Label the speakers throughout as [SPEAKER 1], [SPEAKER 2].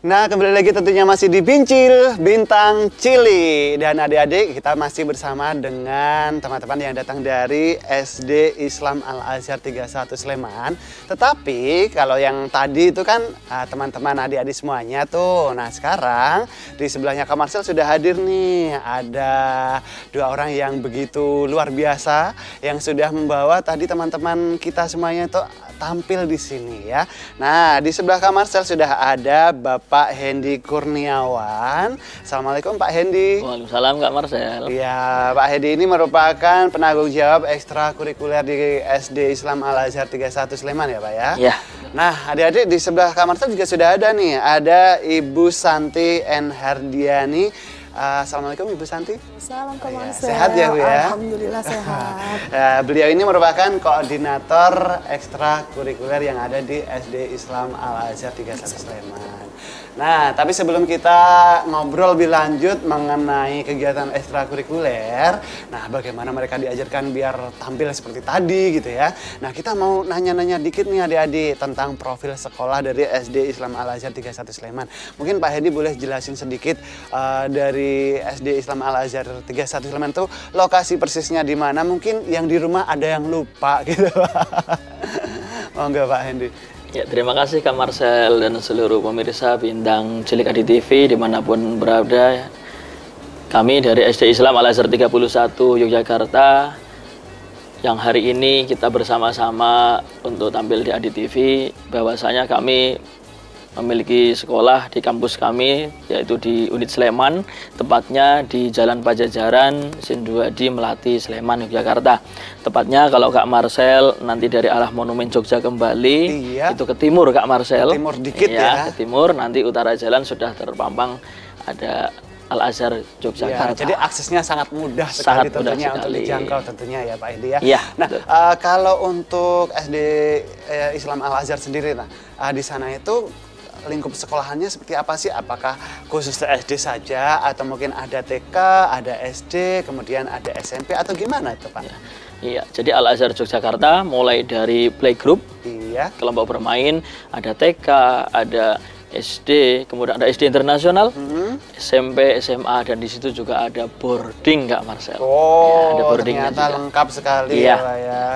[SPEAKER 1] Nah, kembali lagi tentunya masih di Bincil Bintang Cili. Dan adik-adik, kita masih bersama dengan teman-teman yang datang dari SD Islam Al-Azhar 31 Sleman. Tetapi kalau yang tadi itu kan teman-teman adik-adik semuanya tuh. Nah, sekarang di sebelahnya Kak Marcel sudah hadir nih. Ada dua orang yang begitu luar biasa yang sudah membawa tadi teman-teman kita semuanya tuh tampil di sini ya. Nah, di sebelah Kak Marcel sudah ada Bapak Hendy Kurniawan. Assalamualaikum Pak Hendy.
[SPEAKER 2] Waalaikumsalam Kak Marcel.
[SPEAKER 1] Ya, Pak Hendy ini merupakan penanggung jawab ekstrakurikuler di SD Islam Al-Azhar 31 Sleman ya Pak ya?
[SPEAKER 2] Iya.
[SPEAKER 1] Nah, adik-adik di sebelah Kak Marcel juga sudah ada nih. Ada Ibu Santi N. Hardiani. Assalamualaikum Ibu Santi.
[SPEAKER 3] Salam Kak Marcel.
[SPEAKER 1] Sehat ya Bu ya?
[SPEAKER 3] Alhamdulillah sehat.
[SPEAKER 1] Beliau ini merupakan koordinator ekstrakurikuler yang ada di SD Islam Al-Azhar 31 Sleman. Nah, tapi sebelum kita ngobrol lebih lanjut mengenai kegiatan ekstrakurikuler, nah bagaimana mereka diajarkan biar tampil seperti tadi gitu ya. Nah, kita mau nanya-nanya dikit nih adik-adik tentang profil sekolah dari SD Islam Al-Azhar 31 Sleman. Mungkin Pak Hendy boleh jelasin sedikit dari SD Islam Al-Azhar 31 Sleman itu lokasi persisnya di mana? Mungkin yang di rumah ada yang lupa gitu. Mau nggak Pak Hendy?
[SPEAKER 2] Ya, terima kasih Kak Marcel dan seluruh pemirsa Bintang Cilik Adi TV dimanapun berada. Kami dari SD Islam Al-Azhar 31 Yogyakarta yang hari ini kita bersama-sama untuk tampil di Adi TV. Bahwasanya kami memiliki sekolah di kampus kami, yaitu di Unit Sleman, tepatnya di Jalan Pajajaran, Sinduadi, Melati, Sleman, Yogyakarta. Tepatnya kalau Kak Marcel nanti dari arah Monumen Jogja kembali, itu ke timur Kak Marcel.
[SPEAKER 1] Ke timur dikit ya.
[SPEAKER 2] Ke timur, nanti utara jalan sudah terpampang ada Al-Azhar Yogyakarta.
[SPEAKER 1] Ya, jadi aksesnya sangat mudah sekali tentunya untuk dijangkau tentunya ya Pak Hendy ya.
[SPEAKER 2] Ya,
[SPEAKER 1] nah, kalau untuk SD Islam Al-Azhar sendiri, nah di sana itu lingkup sekolahannya seperti apa sih? Apakah khusus SD saja atau mungkin ada TK, ada SD, kemudian ada SMP atau gimana itu Pak?
[SPEAKER 2] Iya, jadi Al-Azhar Yogyakarta mulai dari playgroup, kelompok bermain, ada TK, ada SD, kemudian ada SD internasional, SMP, SMA, dan di situ juga ada boarding Kak Marcel.
[SPEAKER 1] Oh, ya, ada boarding ternyata juga lengkap sekali ya Pak ya.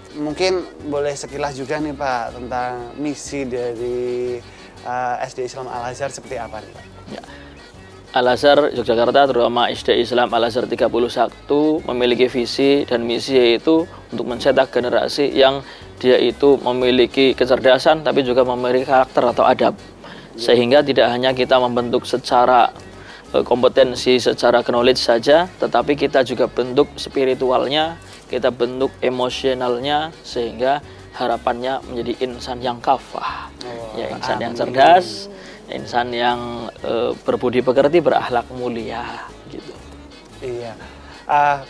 [SPEAKER 1] Mungkin boleh sekilas juga nih Pak tentang misi dari SD Islam Al-Azhar seperti apa nih Pak?
[SPEAKER 2] Ya. Al-Azhar Yogyakarta terutama SD Islam Al-Azhar 31 memiliki visi dan misi yaitu untuk mencetak generasi yang dia itu memiliki kecerdasan tapi juga memiliki karakter atau adab. Sehingga tidak hanya kita membentuk secara kompetensi, secara knowledge saja, tetapi kita juga bentuk spiritualnya, kita bentuk emosionalnya, sehingga harapannya menjadi insan yang kafah, ya insan yang cerdas, insan yang berbudi pekerti, berakhlak mulia, gitu.
[SPEAKER 1] Iya.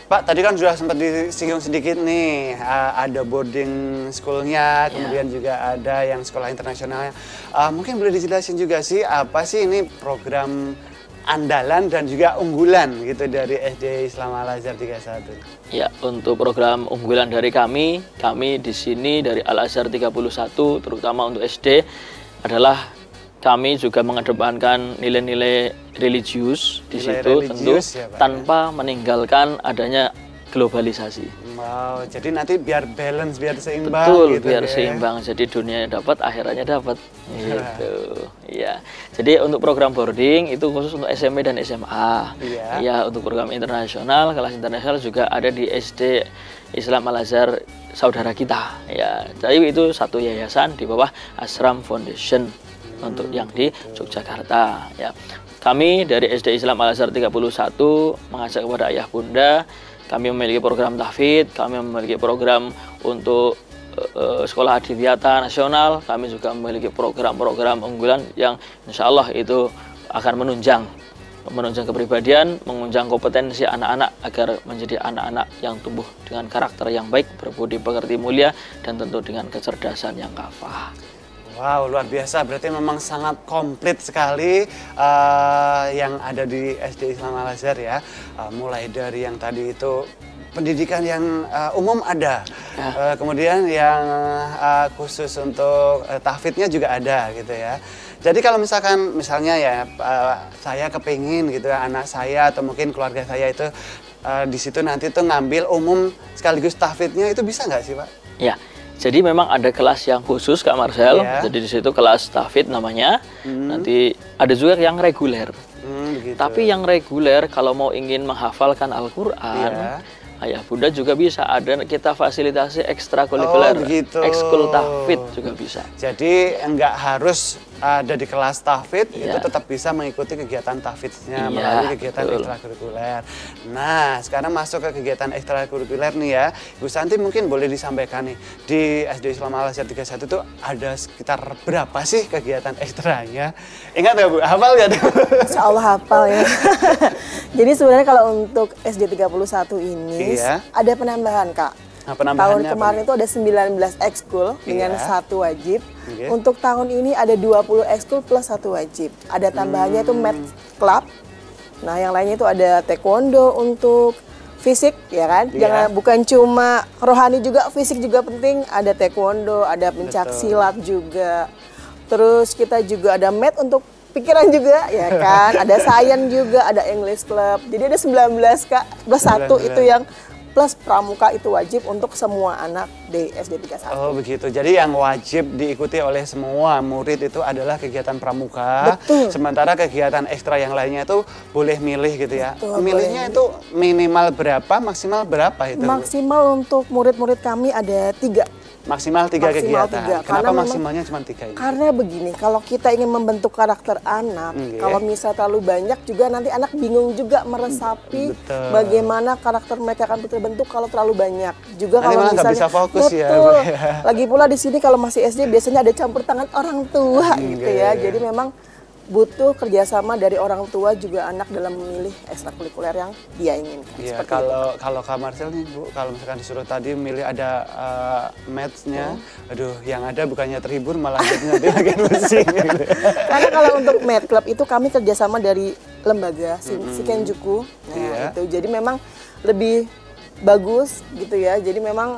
[SPEAKER 1] Pak, tadi kan sudah sempat disinggung sedikit nih, ada boarding schoolnya, kemudian juga ada yang sekolah internasionalnya. Mungkin boleh dijelasin juga sih, apa sih ini program andalan dan juga unggulan gitu dari SD Islam Al-Azhar 31?
[SPEAKER 2] Ya, untuk program unggulan dari kami di sini dari Al-Azhar 31 terutama untuk SD adalah kami juga mengedepankan nilai-nilai religius di situ tentu ya, tanpa meninggalkan adanya globalisasi.
[SPEAKER 1] Wow, jadi nanti biar balance, biar seimbang.
[SPEAKER 2] Betul,
[SPEAKER 1] gitu
[SPEAKER 2] biar
[SPEAKER 1] ya.
[SPEAKER 2] seimbang. Jadi dunia dapat, akhirannya dapat. Gitu. Ya. Jadi untuk program boarding itu khusus untuk SMP dan SMA. Ya, untuk program internasional, kelas internasional juga ada di SD Islam Al-Azhar saudara kita. Ya, jadi itu satu yayasan di bawah Asram Foundation untuk yang di Yogyakarta. Ya. Kami dari SD Islam Al-Azhar 31 mengajak kepada ayah bunda. Kami memiliki program tahfidz, kami memiliki program untuk sekolah adiwiyata nasional, kami juga memiliki program-program unggulan yang insya Allah itu akan menunjang kepribadian, menunjang kompetensi anak-anak agar menjadi anak-anak yang tumbuh dengan karakter yang baik, berbudi pekerti mulia, dan tentu dengan kecerdasan yang kafah.
[SPEAKER 1] Wow, luar biasa. Berarti memang sangat komplit sekali yang ada di SD Islam Al-Azhar ya. Mulai dari yang tadi itu pendidikan yang umum ada, kemudian yang khusus untuk tahfidnya juga ada gitu ya. Jadi kalau misalnya ya saya kepingin gitu ya, anak saya atau mungkin keluarga saya itu di situ nanti tuh ngambil umum sekaligus tahfidnya, itu bisa nggak sih Pak?
[SPEAKER 2] Ya. Jadi memang ada kelas yang khusus Kak Marcel, jadi di situ kelas tahfidz namanya. Nanti ada juga yang reguler.
[SPEAKER 1] Begitu.
[SPEAKER 2] Tapi yang reguler kalau mau ingin menghafalkan Al-Quran, ayah bunda juga bisa. Ada kita fasilitasi ekstrakurikuler, ekskul tahfidz juga bisa.
[SPEAKER 1] Jadi nggak harus ada di kelas tahfidz, itu tetap bisa mengikuti kegiatan tahfidznya melalui kegiatan ekstrakurikuler. Nah, sekarang masuk ke kegiatan ekstrakurikuler nih ya. Bu Santi mungkin boleh disampaikan nih, di SD Islam Al-Azhar 31 itu ada sekitar berapa sih kegiatan ekstranya? Ingat nggak Bu? Hafal nggak tuh?
[SPEAKER 3] Insya Allah hafal ya. Jadi sebenarnya kalau untuk SD 31 ini ada penambahan Kak. Tahun kemarin itu ada 19 ekskul dengan 1 wajib. Untuk tahun ini ada 20 ekskul plus 1 wajib. Ada tambahannya itu math club. Nah, yang lainnya itu ada taekwondo untuk fisik, ya kan? Bukan cuma rohani juga, fisik juga penting. Ada taekwondo, ada pencak silat juga. Terus kita juga ada math untuk pikiran juga, ya kan? Ada sains juga, ada English club. Jadi ada 19 Kak, plus 1 itu yang plus pramuka itu wajib untuk semua anak di SD 31.
[SPEAKER 1] Oh begitu, jadi yang wajib diikuti oleh semua murid itu adalah kegiatan pramuka.
[SPEAKER 3] Betul.
[SPEAKER 1] Sementara kegiatan ekstra yang lainnya itu boleh milih gitu ya.
[SPEAKER 3] Betul,
[SPEAKER 1] milihnya itu minimal berapa, maksimal berapa itu?
[SPEAKER 3] Maksimal untuk murid-murid kami ada 3.
[SPEAKER 1] Maksimal 3 kegiatan. Kenapa maksimalnya cuma 3 ini?
[SPEAKER 3] Karena begini, kalau kita ingin membentuk karakter anak, kalau misal terlalu banyak juga nanti anak bingung juga meresapi bagaimana karakter mereka akan terbentuk kalau terlalu banyak. Juga
[SPEAKER 1] nanti
[SPEAKER 3] kalau
[SPEAKER 1] malah
[SPEAKER 3] misalnya
[SPEAKER 1] bisa fokus ya.
[SPEAKER 3] Lagi pula di sini kalau masih SD biasanya ada campur tangan orang tua gitu ya. Jadi memang butuh kerjasama dari orang tua juga anak dalam memilih ekstrakurikuler yang dia inginkan.
[SPEAKER 1] Iya, kalau Kak Marcel nih Bu, kalau misalkan disuruh tadi milih ada maths-nya, aduh yang ada bukannya terhibur malah nanti makin pusing.
[SPEAKER 3] Karena kalau untuk math club itu kami kerjasama dari lembaga Shikenjuku, nah itu jadi memang lebih bagus gitu ya. Jadi memang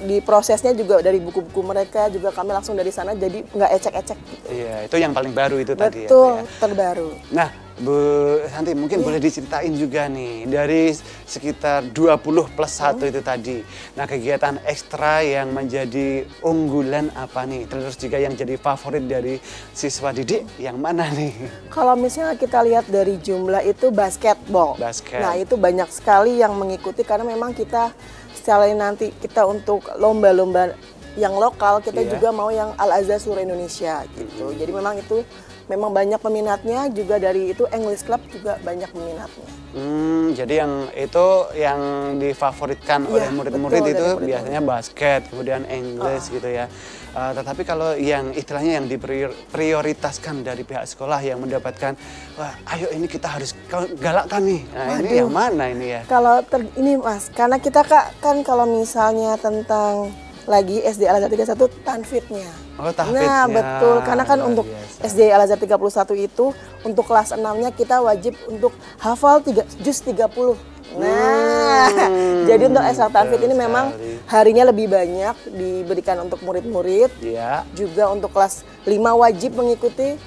[SPEAKER 3] di prosesnya juga dari buku-buku mereka juga kami langsung dari sana, jadi nggak ecek-ecek gitu.
[SPEAKER 1] Iya, itu yang paling baru itu tadi ya.
[SPEAKER 3] Betul, terbaru.
[SPEAKER 1] Nah, Bu Santi mungkin boleh diceritain juga nih dari sekitar 20 plus 1 itu tadi. Nah, kegiatan ekstra yang menjadi unggulan apa nih? Terus juga yang jadi favorit dari siswa didik yang mana nih?
[SPEAKER 3] Kalau misalnya kita lihat dari jumlah itu basketball. Nah, itu banyak sekali yang mengikuti karena memang kita selain nanti kita untuk lomba-lomba yang lokal, kita juga mau yang Al-Azhar seluruh Indonesia gitu. Jadi memang itu memang banyak peminatnya, juga dari itu English Club juga banyak peminatnya.
[SPEAKER 1] Jadi yang itu yang difavoritkan oleh murid-murid itu biasanya basket, kemudian English gitu ya. Tetapi kalau yang istilahnya yang diprioritaskan dari pihak sekolah yang mendapatkan, wah ayo ini kita harus galakkan nih. Nah ini yang mana ini ya?
[SPEAKER 3] Kalau ini Mas, karena kita kan kalau misalnya tentang lagi SD Al-Azhar 31 tanfidnya.
[SPEAKER 1] Oh, tahfidnya.
[SPEAKER 3] Nah, betul. Karena kan untuk SD Al-Azhar 31 itu untuk kelas 6-nya kita wajib untuk hafal juz 30. Nah, jadi untuk ekstra tanfid ini memang harinya lebih banyak diberikan untuk murid-murid. Juga untuk kelas 5 wajib mengikuti,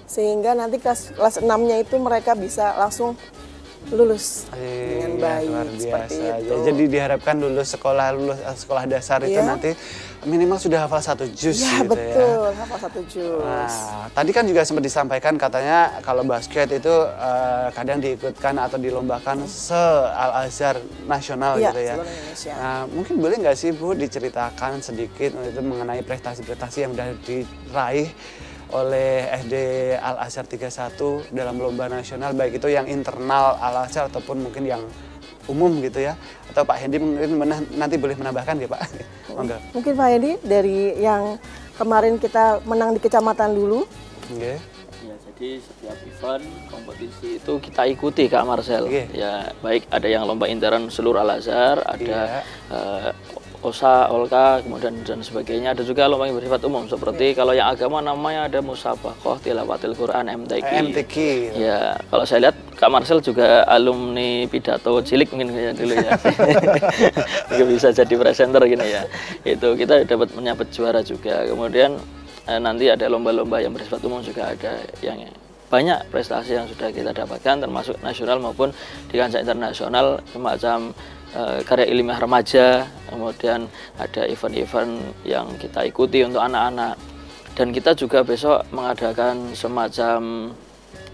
[SPEAKER 3] sehingga nanti kelas 6-nya itu mereka bisa langsung lulus dengan baik,
[SPEAKER 1] luar biasa.
[SPEAKER 3] Seperti itu.
[SPEAKER 1] Jadi diharapkan lulus sekolah dasar itu nanti minimal sudah hafal 1 juz
[SPEAKER 3] ya,
[SPEAKER 1] gitu
[SPEAKER 3] betul,
[SPEAKER 1] ya.
[SPEAKER 3] hafal 1 juz.
[SPEAKER 1] Nah, tadi kan juga sempat disampaikan katanya kalau basket itu kadang diikutkan atau dilombakan se-Al-Azhar nasional gitu ya. Nah, mungkin boleh nggak sih Bu diceritakan sedikit itu mengenai prestasi-prestasi yang sudah diraih oleh SD Al-Azhar 31 dalam lomba nasional, baik itu yang internal Al-Azhar ataupun mungkin yang umum gitu ya. Atau Pak Hendi mungkin nanti boleh menambahkan ya Pak.
[SPEAKER 3] Mungkin Pak Hendi dari yang kemarin kita menang di kecamatan dulu.
[SPEAKER 2] Ya, jadi setiap event kompetisi itu kita ikuti Kak Marcel. Ya, baik ada yang lomba intern seluruh Al-Azhar, ada OSA, OLKA, kemudian dan sebagainya. Ada juga lomba yang bersifat umum seperti kalau yang agama namanya ada musabaqah tilawatil Quran, MTQ. Ya, kalau saya lihat Kak Marcel juga alumni pidato cilik mungkin dulu ya. Juga bisa jadi presenter gini ya. Itu kita dapat menyabet juara juga. Kemudian nanti ada lomba-lomba yang bersifat umum juga ada yang banyak prestasi yang sudah kita dapatkan termasuk nasional maupun di kancah internasional semacam karya ilmiah remaja, kemudian ada event-event yang kita ikuti untuk anak-anak, dan kita juga besok mengadakan semacam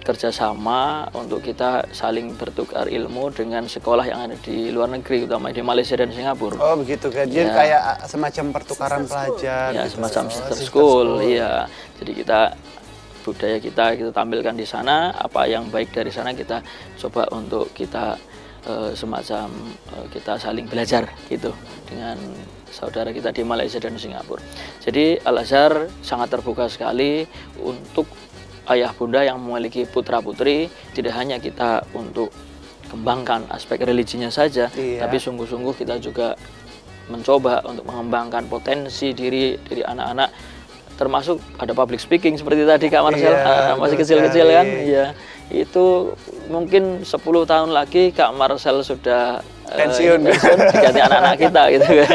[SPEAKER 2] kerjasama untuk kita saling bertukar ilmu dengan sekolah yang ada di luar negeri, utama di Malaysia dan Singapura.
[SPEAKER 1] Oh begitu kan, jadi kayak semacam pertukaran pelajar.
[SPEAKER 2] Ya, gitu. Semacam sister school, iya. Jadi kita budaya kita tampilkan di sana, apa yang baik dari sana kita coba untuk kita semacam kita saling belajar gitu dengan saudara kita di Malaysia dan Singapura. Jadi Al-Azhar sangat terbuka sekali untuk ayah bunda yang memiliki putra putri, tidak hanya kita untuk kembangkan aspek religinya saja, tapi sungguh-sungguh kita juga mencoba untuk mengembangkan potensi diri anak-anak, termasuk ada public speaking seperti tadi Kak Marcel, masih kecil-kecil kan, iya. Itu mungkin 10 tahun lagi Kak Marcel sudah pensiun diganti anak-anak kita gitu kan.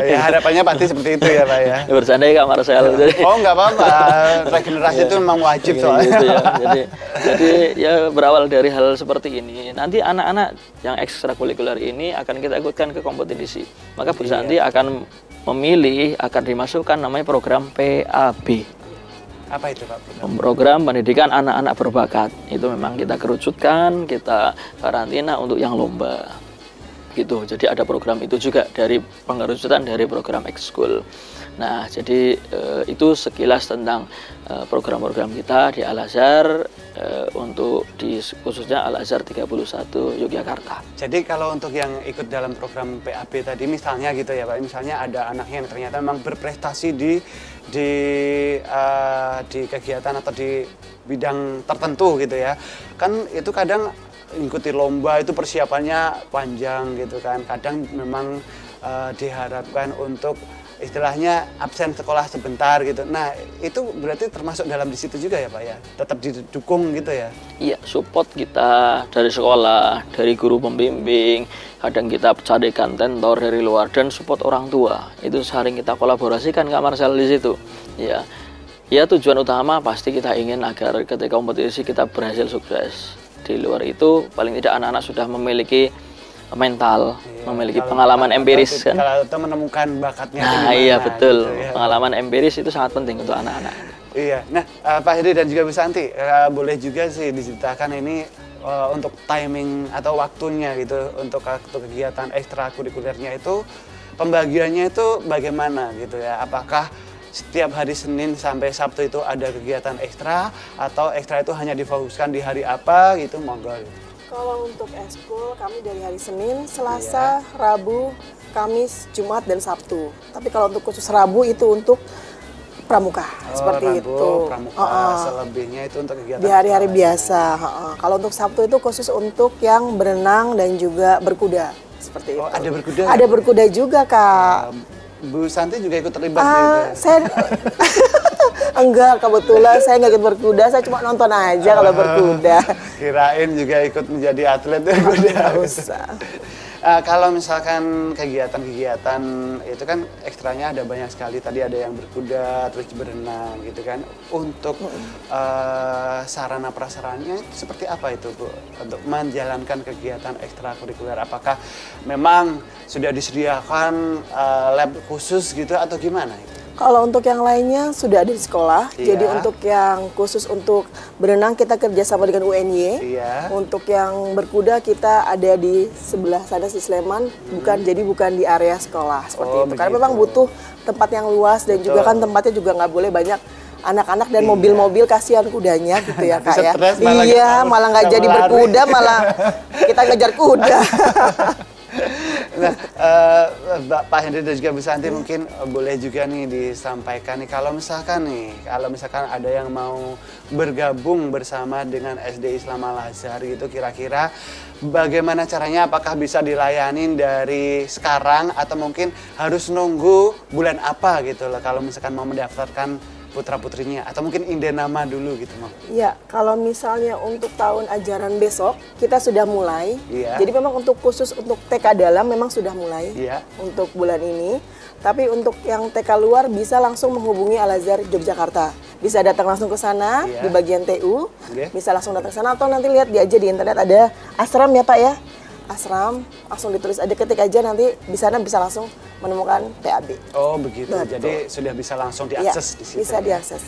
[SPEAKER 1] Ya harapannya pasti seperti itu ya Pak ya.
[SPEAKER 2] Bercanda ya Kak Marcel.
[SPEAKER 1] Oh nggak apa-apa, regenerasi itu memang wajib soalnya.
[SPEAKER 2] Gitu ya. Jadi ya berawal dari hal seperti ini. Nanti anak-anak yang ekstrakurikuler ini akan kita ikutkan ke kompetisi. Maka Bu Santi akan memilih, akan dimasukkan namanya program PAB.
[SPEAKER 1] Apa itu Pak?
[SPEAKER 2] Program pendidikan anak-anak berbakat. Itu memang kita kerucutkan, kita karantina untuk yang lomba. Gitu. Jadi ada program itu juga dari pengerucutan dari program ekskul. Nah, jadi itu sekilas tentang program-program kita di Al-Azhar untuk khususnya Al-Azhar 31 Yogyakarta.
[SPEAKER 1] Jadi kalau untuk yang ikut dalam program PAB tadi misalnya gitu ya Pak, misalnya ada anaknya yang ternyata memang berprestasi di kegiatan atau di bidang tertentu gitu ya. Kan itu kadang ikuti lomba itu persiapannya panjang gitu kan. Kadang memang diharapkan untuk istilahnya absen sekolah sebentar gitu. Nah, itu berarti termasuk dalam di situ juga ya Pak ya? Tetap didukung gitu ya?
[SPEAKER 2] Iya, support kita dari sekolah, dari guru pembimbing, kadang kita carikan tentor dari luar dan support orang tua. Itu sering kita kolaborasikan Kak Marcel di situ. Ya. Ya, tujuan utama pasti kita ingin agar ketika kompetisi kita berhasil sukses. Di luar itu paling tidak anak-anak sudah memiliki mental, memiliki pengalaman empiris kan.
[SPEAKER 1] Kalau itu menemukan bakatnya.
[SPEAKER 2] Nah iya betul, gitu, ya. Pengalaman empiris itu sangat penting untuk anak-anak.
[SPEAKER 1] Iya, nah Pak Hedi dan juga Bu Santi, boleh juga sih diceritakan ini untuk timing atau waktunya gitu untuk kegiatan ekstrakurikulernya itu pembagiannya itu bagaimana gitu ya? Apakah setiap hari Senin sampai Sabtu itu ada kegiatan ekstra atau ekstra itu hanya difokuskan di hari apa gitu, monggo gitu.
[SPEAKER 3] Kalau untuk ekskul kami dari hari Senin, Selasa, Rabu, Kamis, Jumat, dan Sabtu. Tapi kalau untuk khusus Rabu itu untuk pramuka, seperti
[SPEAKER 1] Rabu,
[SPEAKER 3] itu.
[SPEAKER 1] Pramuka, selebihnya itu untuk kegiatan
[SPEAKER 3] di hari-hari biasa. Kalau untuk Sabtu itu khusus untuk yang berenang dan juga berkuda, seperti itu.
[SPEAKER 1] Ada berkuda?
[SPEAKER 3] Ada berkuda juga Kak.
[SPEAKER 1] Bu Santi juga ikut terlibat gitu?
[SPEAKER 3] Saya enggak, kebetulan saya nggak ikut berkuda, saya cuma nonton aja kalau berkuda.
[SPEAKER 1] Kirain juga ikut menjadi atlet berkuda.
[SPEAKER 3] Nggak usah.
[SPEAKER 1] Kalau misalkan kegiatan-kegiatan itu kan ekstranya ada banyak sekali. Tadi ada yang berkuda, terus berenang gitu kan. Untuk sarana prasarannya seperti apa itu Bu? Untuk menjalankan kegiatan ekstrakurikuler, apakah memang sudah disediakan lab khusus gitu atau gimana itu?
[SPEAKER 3] Kalau untuk yang lainnya sudah ada di sekolah, jadi untuk yang khusus untuk berenang kita kerjasama dengan UNY. Untuk yang berkuda kita ada di sebelah sana di Sleman, bukan di area sekolah seperti itu. Karena memang butuh tempat yang luas dan juga kan tempatnya juga nggak boleh banyak anak-anak dan mobil-mobil, kasihan kudanya gitu ya Kak ya. Iya, malah nggak jadi berkuda, malah kita ngejar kuda.
[SPEAKER 1] Nah, Pak Hendri dan juga Bu Santi mungkin boleh juga nih disampaikan nih kalau misalkan ada yang mau bergabung bersama dengan SD Islam Al-Azhar gitu, kira-kira bagaimana caranya? Apakah bisa dilayanin dari sekarang atau mungkin harus nunggu bulan apa gitu loh kalau misalkan mau mendaftarkan putra-putrinya, atau mungkin inden nama dulu gitu, Mam?
[SPEAKER 3] Iya, kalau misalnya untuk tahun ajaran besok kita sudah mulai. Iya. Jadi memang khusus untuk TK dalam memang sudah mulai. Iya. Untuk bulan ini. Tapi untuk yang TK luar bisa langsung menghubungi Al-Azhar Yogyakarta. Bisa datang langsung ke sana, iya, di bagian TU. Okay. Bisa langsung datang ke sana atau nanti lihat aja di internet ada asram ya Pak ya. Asram, langsung ditulis aja, ketik aja, nanti di sana bisa langsung menemukan TAB.
[SPEAKER 1] Oh begitu, betul. Jadi sudah bisa langsung diakses
[SPEAKER 3] ya,
[SPEAKER 1] di situ.
[SPEAKER 3] Bisa diakses.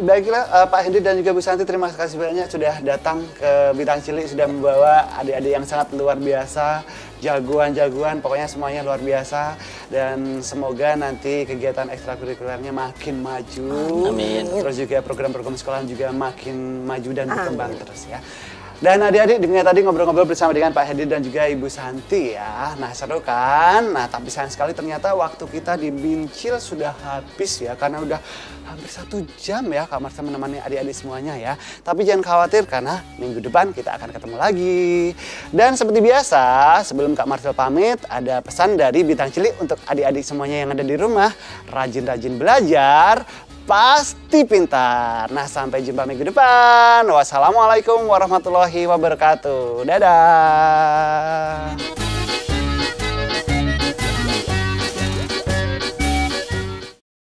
[SPEAKER 1] Baiklah Pak Hendri dan juga Bu Santi, terima kasih banyak sudah datang ke Bintang Cilik, sudah membawa adik-adik yang sangat luar biasa, jagoan-jagoan, pokoknya semuanya luar biasa, dan semoga nanti kegiatan ekstrakurikulernya makin maju.
[SPEAKER 2] Amin.
[SPEAKER 1] Terus juga program-program sekolah juga makin maju dan berkembang terus ya. Dan adik-adik dengan tadi ngobrol-ngobrol bersama dengan Pak Hendri dan juga Ibu Santi ya. Nah seru kan? Nah tapi sayang sekali ternyata waktu kita di Bincil sudah habis ya. Karena udah hampir 1 jam ya Kak Marcel menemani adik-adik semuanya ya. Tapi jangan khawatir karena minggu depan kita akan ketemu lagi. Dan seperti biasa sebelum Kak Marcel pamit, ada pesan dari Bintang Cilik untuk adik-adik semuanya yang ada di rumah. Rajin-rajin belajar, pasti pintar. Nah, sampai jumpa minggu depan. Wassalamualaikum warahmatullahi wabarakatuh. Dadah.